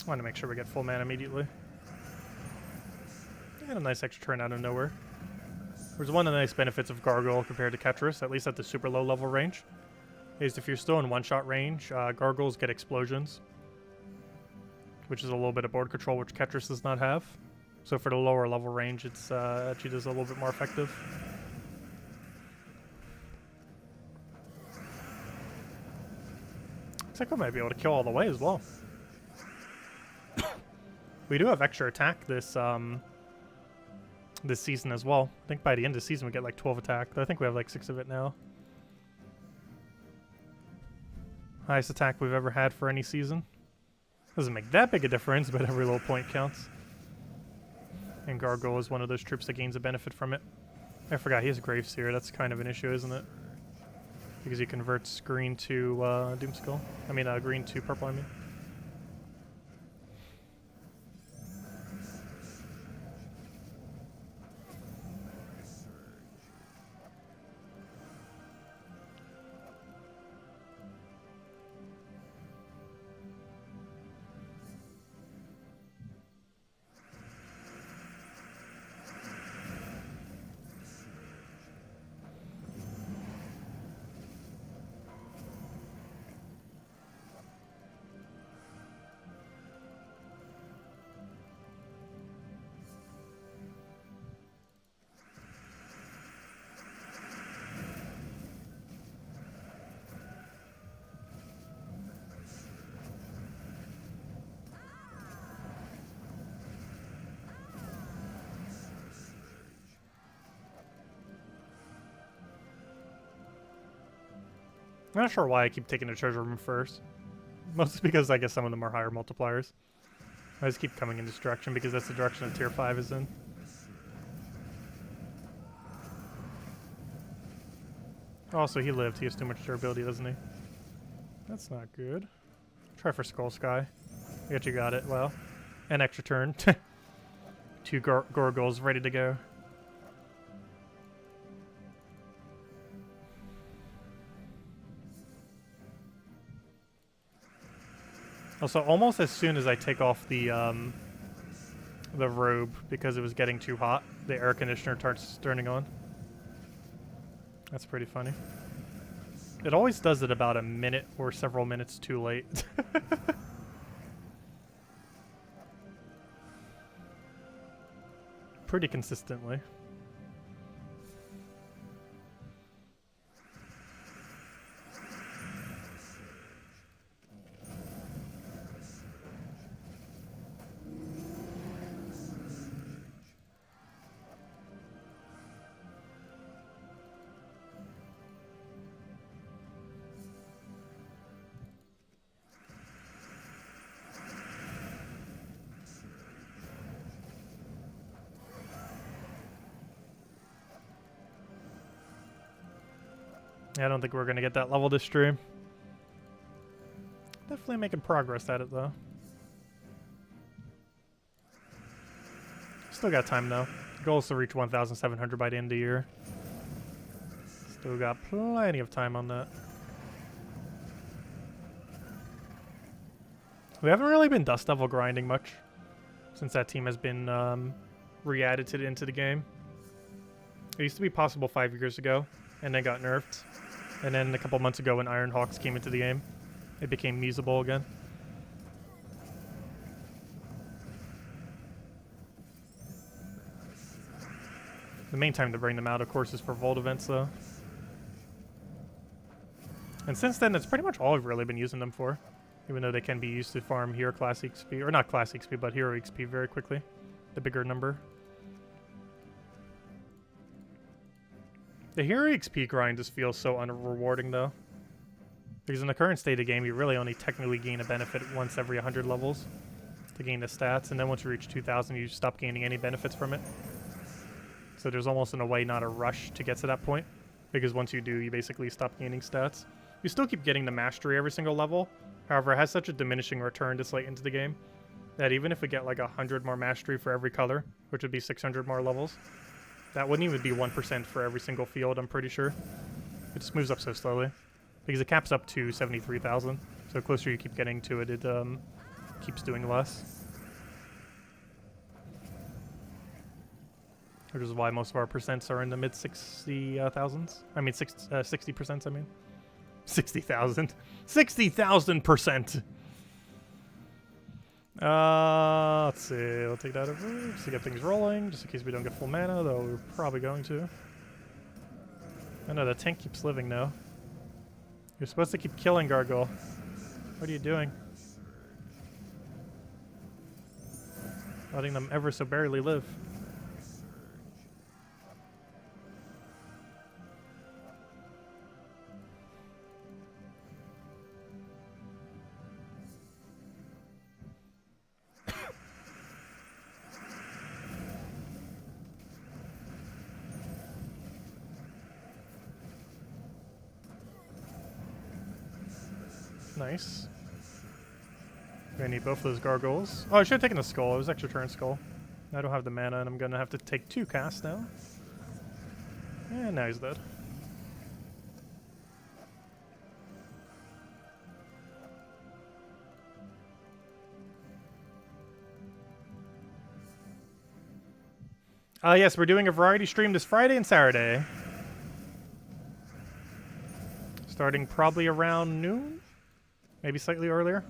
I want to make sure we get full mana immediately. And a nice extra turn out of nowhere. There's one of the nice benefits of Gargoyle compared to Ketris, at least at the super low level range, is if you're still in one-shot range, Gargoyles get explosions, which is a little bit of board control, which Ketris does not have. So for the lower level range, it's actually just a little bit more effective. Looks like we might be able to kill all the way as well. We do have extra attack this this season as well. I think by the end of the season we get like 12 attack. I think we have like 6 of it now. Highest attack we've ever had for any season. Doesn't make that big a difference, but every little point counts. And Gargoyle is one of those troops that gains a benefit from it. I forgot he has Graveseer. That's kind of an issue, isn't it? Because he converts green to Doomskull. I mean, green to purple, I mean. I'm not sure why I keep taking the treasure room first. Mostly because I guess some of them are higher multipliers. I just keep coming in this direction because that's the direction that tier 5 is in. Also, he lived. He has too much durability, doesn't he? That's not good. Try for Skull Sky. I guess you got it. Well, an extra turn. 2 Gorgles ready to go. Also, almost as soon as I take off the robe, because it was getting too hot, the air conditioner starts turning on. That's pretty funny. It always does it about a minute or several minutes too late. Pretty consistently. I don't think we're going to get that level this stream. Definitely making progress at it, though. Still got time, though. The goal is to reach 1,700 by the end of the year. Still got plenty of time on that. We haven't really been Dust Devil grinding much since that team has been re-added into the game. It used to be possible 5 years ago, and then got nerfed. And then a couple months ago when Ironhawks came into the game, it became usable again. The main time to bring them out, of course, is for Vault events, though. And since then, that's pretty much all I've really been using them for. Even though they can be used to farm Hero Class XP, or not Class XP, but Hero XP very quickly. The bigger number. The Hero XP grind just feels so unrewarding, though. Because in the current state of the game, you really only technically gain a benefit once every 100 levels to gain the stats, and then once you reach 2,000, you stop gaining any benefits from it. So there's almost, in a way, not a rush to get to that point, because once you do, you basically stop gaining stats. You still keep getting the mastery every single level. However, it has such a diminishing return this late into the game that even if we get like 100 more mastery for every color, which would be 600 more levels, that wouldn't even be 1% for every single field, I'm pretty sure. It just moves up so slowly. Because it caps up to 73,000. So the closer you keep getting to it, it keeps doing less. Which is why most of our percents are in the mid 60,000s. I mean, 60%, I mean. 60,000. 60,000%! Let's see. We'll take that over just to get things rolling, just in case we don't get full mana, though we're probably going to. I know the tank keeps living now. You're supposed to keep killing Gargoyle. What are you doing? Letting them ever so barely live. Nice. I need both of those gargoyles. Oh, I should have taken the skull. It was extra turn skull. I don't have the mana, and I'm going to have to take 2 casts now. And now he's dead. Yes, we're doing a variety stream this Friday and Saturday. Starting probably around noon? Maybe slightly earlier.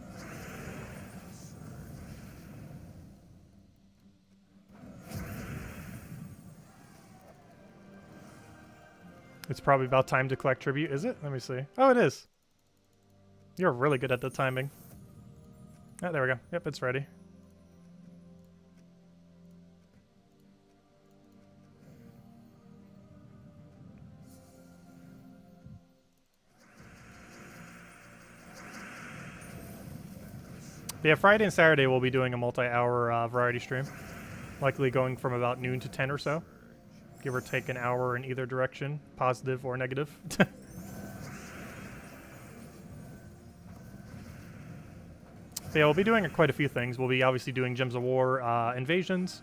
It's probably about time to collect tribute, is it? Let me see. Oh, it is. You're really good at the timing. Oh, there we go. Yep, it's ready. Yeah, Friday and Saturday we'll be doing a multi-hour variety stream. Likely going from about noon to 10 or so. Give or take an hour in either direction, positive or negative. So yeah, we'll be doing quite a few things. We'll be obviously doing Gems of War invasions.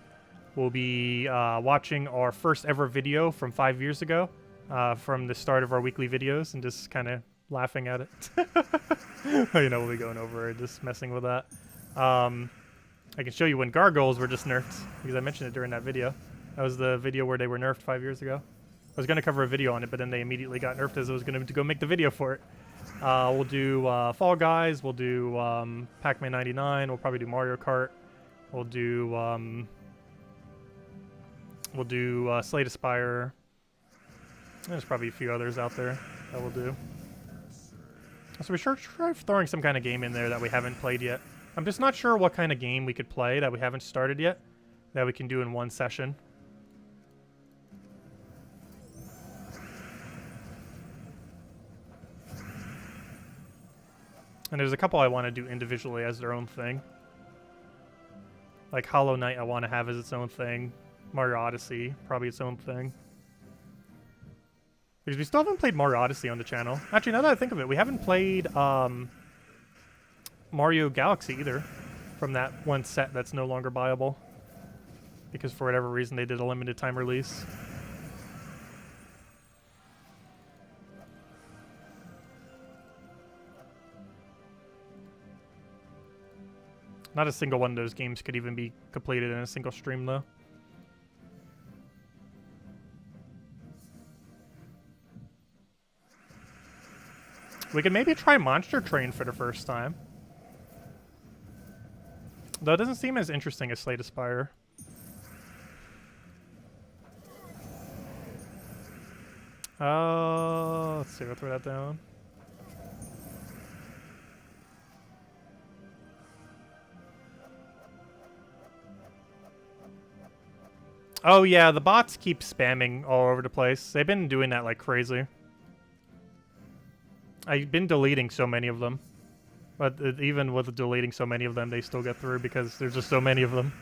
We'll be watching our first ever video from 5 years ago, from the start of our weekly videos, and just kind of laughing at it. You know, we'll be going over it, just messing with that. I can show you when gargoyles were just nerfed, because I mentioned it during that video. That was the video where they were nerfed 5 years ago. I was going to cover a video on it, but then they immediately got nerfed as I was going to go make the video for it. We'll do Fall Guys, we'll do Pac-Man 99, we'll probably do Mario Kart, we'll do Slay the Spire. There's probably a few others out there that we'll do. So we sure try throwing some kind of game in there that we haven't played yet. I'm just not sure what kind of game we could play that we haven't started yet, that we can do in one session. And there's a couple I want to do individually as their own thing. Like Hollow Knight I want to have as its own thing. Mario Odyssey, probably its own thing. Because we still haven't played Mario Odyssey on the channel. Actually, now that I think of it, we haven't played Mario Galaxy either. From that one set that's no longer buyable. Because for whatever reason they did a limited time release. Not a single one of those games could even be completed in a single stream, though. We could maybe try Monster Train for the first time. Though it doesn't seem as interesting as Slay the Spire. Let's see, we'll throw that down. Oh yeah, the bots keep spamming all over the place. They've been doing that like crazy. I've been deleting so many of them. But even with deleting so many of them, they still get through because there's just so many of them.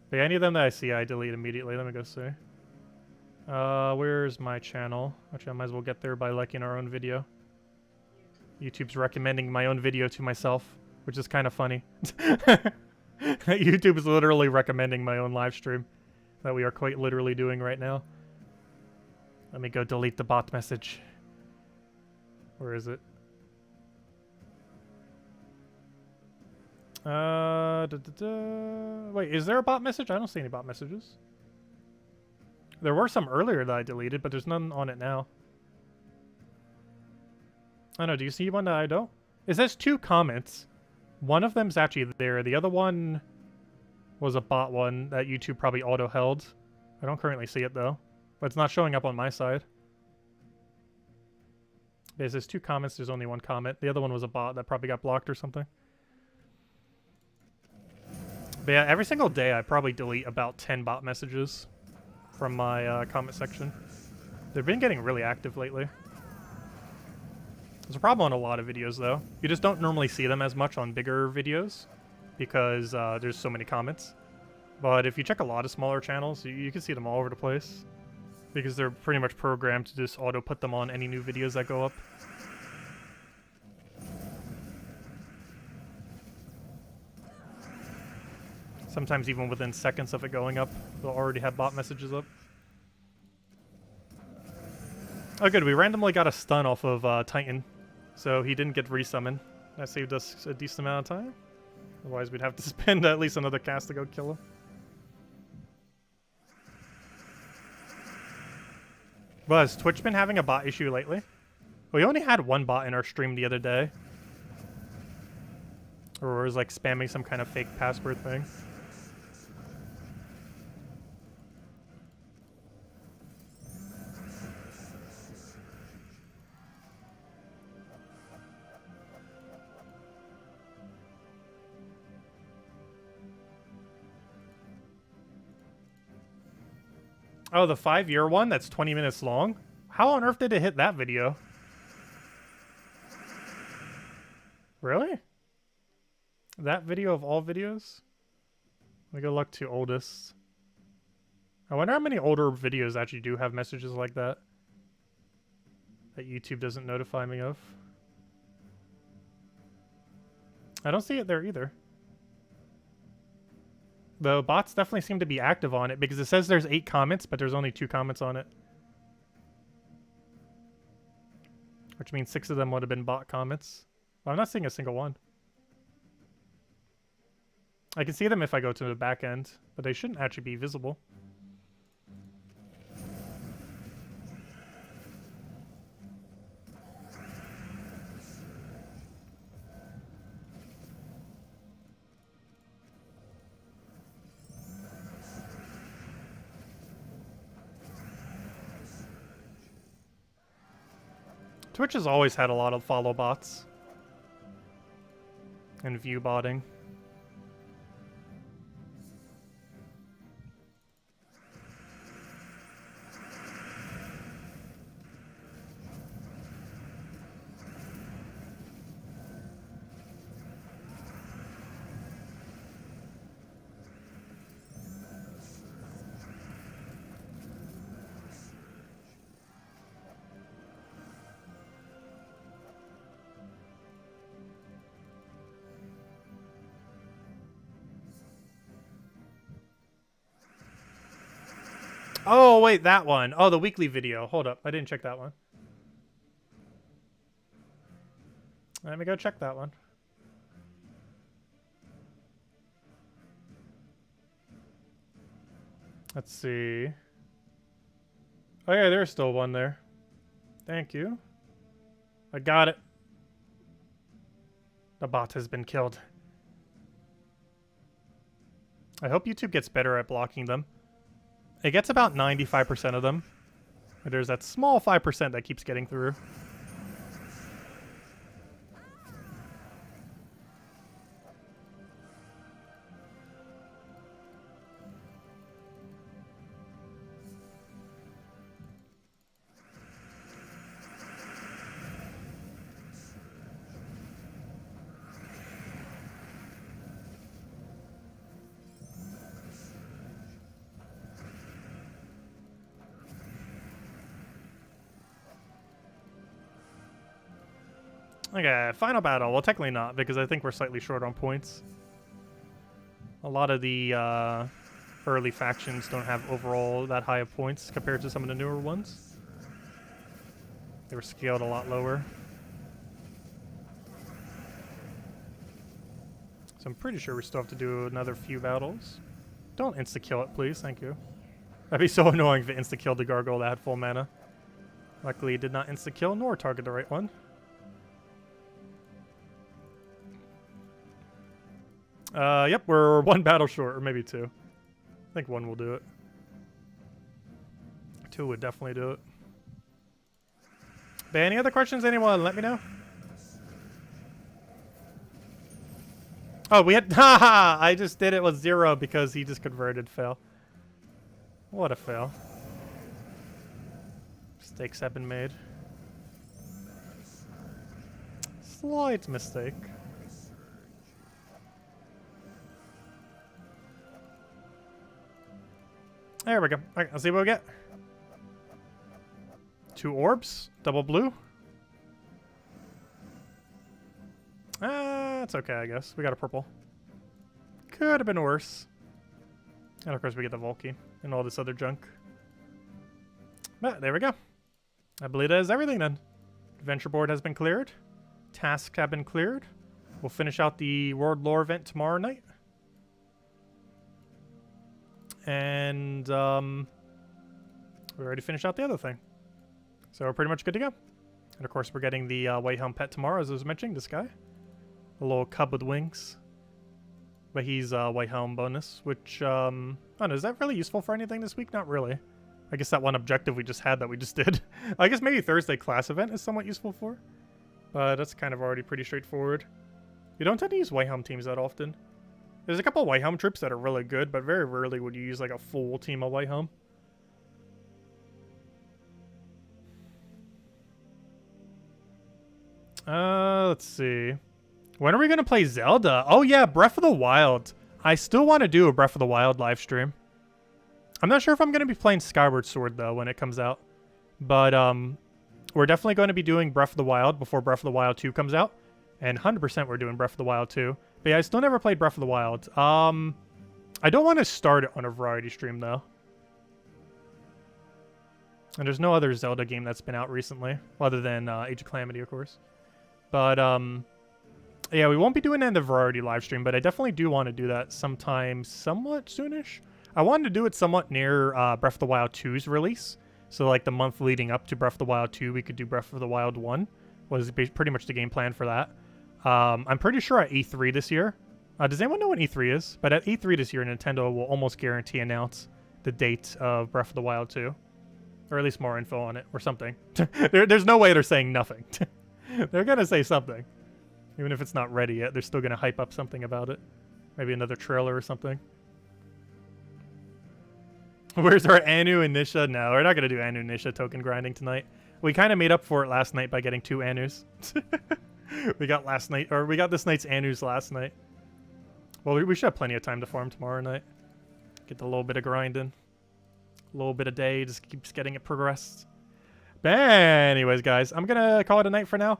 But yeah, any of them that I see, I delete immediately. Let me go see. Where's my channel? Actually, I might as well get there by liking our own video. YouTube's recommending my own video to myself, which is kind of funny. YouTube is literally recommending my own live stream that we are quite literally doing right now. Let me go delete the bot message. Where is it? Wait, is there a bot message? I don't see any bot messages. There were some earlier that I deleted, but there's none on it now. I don't know, do you see one that I don't? It says 2 comments. One of them's actually there. The other one was a bot one that YouTube probably auto-held. I don't currently see it, though. But it's not showing up on my side. It says 2 comments, there's only 1 comment. The other one was a bot that probably got blocked or something. But yeah, every single day I probably delete about 10 bot messages from my comment section. They've been getting really active lately. There's a problem on a lot of videos, though. You just don't normally see them as much on bigger videos because there's so many comments. But if you check a lot of smaller channels, you can see them all over the place because they're pretty much programmed to just auto-put them on any new videos that go up. Sometimes even within seconds of it going up, they'll already have bot messages up. Oh good, we randomly got a stun off of Titan, so he didn't get resummoned. That saved us a decent amount of time. Otherwise we'd have to spend at least another cast to go kill him. Well, has Twitch been having a bot issue lately? We only had 1 bot in our stream the other day. Or was like spamming some kind of fake password thing. Oh, the 5-year one that's 20 minutes long? How on earth did it hit that video? Really? That video of all videos? Let me go look to oldest. I wonder how many older videos actually do have messages like that that YouTube doesn't notify me of. I don't see it there either. The bots definitely seem to be active on it because it says there's 8 comments, but there's only 2 comments on it. Which means 6 of them would have been bot comments. Well, I'm not seeing a single one. I can see them if I go to the back end, but they shouldn't actually be visible. Twitch has always had a lot of follow bots and view botting. Oh, wait, that one. Oh, the weekly video. Hold up. I didn't check that one. Let me go check that one. Let's see. Oh, yeah, there's still one there. Thank you. I got it. The bot has been killed. I hope YouTube gets better at blocking them. It gets about 95% of them. But there's that small 5% that keeps getting through. Okay, final battle. Well, technically not, because I think we're slightly short on points. A lot of the early factions don't have overall that high of points compared to some of the newer ones. They were scaled a lot lower. So I'm pretty sure we still have to do another few battles. Don't insta-kill it, please. Thank you. That'd be so annoying if it insta-killed the gargoyle that had full mana. Luckily, it did not insta-kill nor target the right one. Yep, we're 1 battle short, or maybe 2. I think 1 will do it. 2 would definitely do it. But any other questions, anyone? Let me know. Oh, we had... Haha! I just did it with 0 because he just converted. Fail. What a fail. Mistakes have been made. Slight mistake. There we go. Alright, let's see what we get. 2 orbs. Double blue. It's okay, I guess. We got a purple. Could have been worse. And of course we get the Volky and all this other junk. But there we go. I believe that is everything then. Adventure board has been cleared. Tasks have been cleared. We'll finish out the World Lore event tomorrow night. And we already finished out the other thing. So we're pretty much good to go. And of course we're getting the White Helm pet tomorrow, as I was mentioning, this guy. A little cub with wings. But he's White Helm bonus, which, I don't know, is that really useful for anything this week? Not really. I guess that one objective we just had that we just did. I guess maybe Thursday class event is somewhat useful for. But that's kind of already pretty straightforward. You don't tend to use White Helm teams that often. There's a couple of White Helm troops that are really good, but very rarely would you use like a full team of White Helm. Let's see. When are we going to play Zelda? Oh, yeah, Breath of the Wild. I still want to do a Breath of the Wild live stream. I'm not sure if I'm going to be playing Skyward Sword, though, when it comes out. But we're definitely going to be doing Breath of the Wild before Breath of the Wild 2 comes out. And 100% we're doing Breath of the Wild 2. But yeah, I still never played Breath of the Wild. I don't want to start it on a variety stream, though. And there's no other Zelda game that's been out recently, other than Age of Calamity, of course. But, yeah, we won't be doing it in the variety live stream, but I definitely do want to do that sometime somewhat soonish. I wanted to do it somewhat near Breath of the Wild 2's release. So, like, the month leading up to Breath of the Wild 2, we could do Breath of the Wild 1. Was pretty much the game plan for that. I'm pretty sure at E3 this year. Does anyone know what E3 is? But at E3 this year, Nintendo will almost guarantee announce the date of Breath of the Wild 2. Or at least more info on it, or something. There's no way they're saying nothing. They're going to say something. Even if it's not ready yet, they're still going to hype up something about it. Maybe another trailer or something. Where's our Anu and Nisha? No, we're not going to do Anu and Nisha token grinding tonight. We kind of made up for it last night by getting 2 Anus. we got this night's Anus last night. Well, we should have plenty of time to farm tomorrow night. Get a little bit of grinding. A little bit of day, just keeps getting it progressed. But anyways, guys, I'm going to call it a night for now.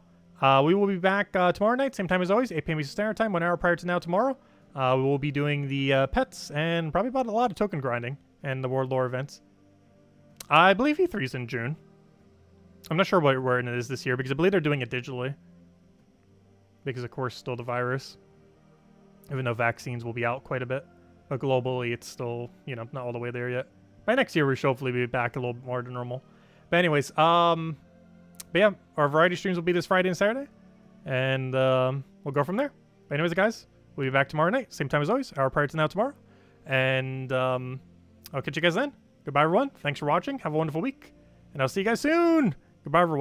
We will be back tomorrow night, same time as always, 8 p.m. Eastern Standard Time, 1 hour prior to now tomorrow. We will be doing the pets and probably about a lot of token grinding and the World Lore events. I believe E3 is in June. I'm not sure where it is this year because I believe they're doing it digitally. Because, of course, still the virus. Even though vaccines will be out quite a bit. But globally, it's still, you know, not all the way there yet. By next year, we should hopefully be back a little bit more to normal. But anyways, but yeah, our variety streams will be this Friday and Saturday. And we'll go from there. But anyways, guys, we'll be back tomorrow night. Same time as always, hour prior to now tomorrow. And I'll catch you guys then. Goodbye, everyone. Thanks for watching. Have a wonderful week. And I'll see you guys soon. Goodbye, everyone.